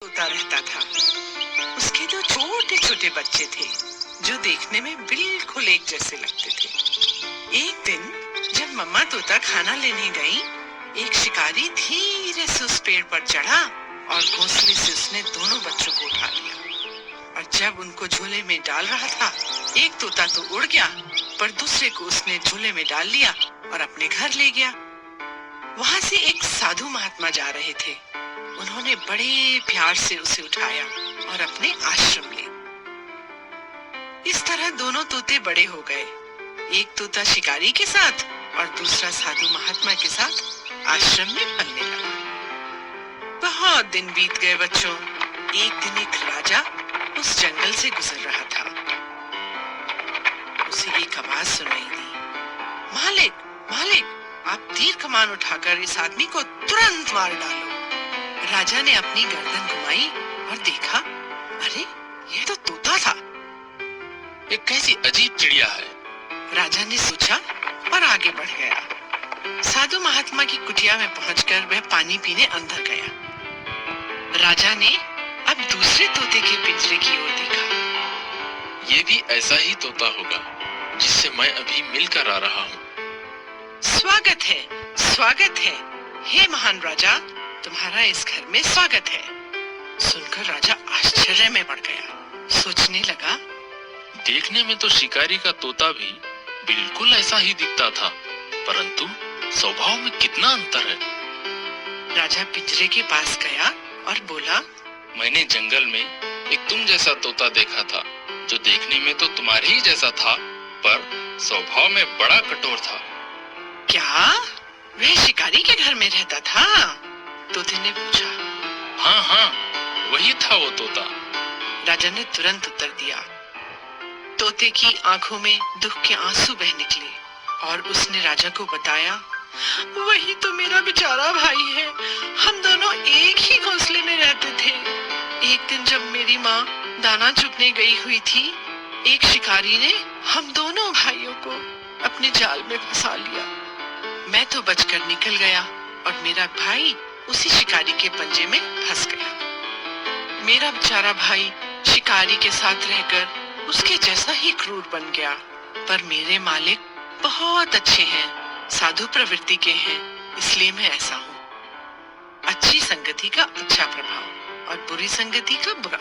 होता रहता था। उसके दो छोटे छोटे बच्चे थे जो देखने में बिल्कुल एक जैसे लगते थे। एक दिन जब मम्मा तोता खाना लेने गई, एक शिकारी धीरे से उस पेड़ पर चढ़ा और घोंसले से उसने दोनों बच्चों को उठा लिया। और जब उनको झूले में डाल रहा था, एक तोता तो उड़ गया, पर दूसरे को उसने झूले में डाल लिया और अपने घर ले गया। वहां से एक साधु महात्मा जा रहे थे। उन्होंने बड़े प्यार से उसे उठाया और अपने आश्रम ले। इस तरह दोनों तोते बड़े हो गए। एक तोता शिकारी के साथ और दूसरा साधु महात्मा के साथ आश्रम में पलने लगा। बहुत दिन बीत गए बच्चों। एक दिन एक राजा उस जंगल से गुजर रहा था। उसे एक आवाज सुनाई दी, मालिक, मालिक, आप तीर कमान उठाकर इस आदमी को तुरंत मार डालो। राजा ने अपनी गर्दन घुमाई और देखा, अरे यह तो तोता था। ये कैसी अजीब चिड़िया है, राजा ने सोचा और आगे बढ़ गया। साधु महात्मा की कुटिया में पहुंचकर वह पानी पीने अंदर गया। राजा ने अब दूसरे तोते के पिंजरे की ओर देखा। ये भी ऐसा ही तोता होगा जिससे मैं अभी मिलकर आ रहा हूँ। स्वागत है, स्वागत है, हे महान राजा, तुम्हारा इस घर में स्वागत है। सुनकर राजा आश्चर्य में पड़ गया। सोचने लगा, देखने में तो शिकारी का तोता भी बिल्कुल ऐसा ही दिखता था, परंतु स्वभाव में कितना अंतर है। राजा पिंजरे के पास गया और बोला, मैंने जंगल में एक तुम जैसा तोता देखा था, जो देखने में तो तुम्हारे ही जैसा था, पर स्वभाव में बड़ा कठोर था। क्या वह शिकारी के घर में रहता था? तोते ने पूछा। हाँ हाँ, वही था वो तोता। राजा ने तुरंत उत्तर दिया। तोते की आंखों में दुख के आंसू बह निकले और उसने राजा को बताया, वही तो मेरा बेचारा भाई है। हम दोनों एक ही घोंसले में रहते थे। एक दिन जब मेरी माँ दाना चुगने गई हुई थी, एक शिकारी ने हम दोनों भाइयों को अपने जाल में फंसा लिया। मैं तो बचकर निकल गया और मेरा भाई उसी शिकारी के पंजे में फंस गया। मेरा बेचारा भाई शिकारी के साथ रहकर उसके जैसा ही क्रूर बन गया, पर मेरे मालिक बहुत अच्छे हैं, साधु प्रवृत्ति के हैं, इसलिए मैं ऐसा हूँ। अच्छी संगति का अच्छा प्रभाव और बुरी संगति का बुरा।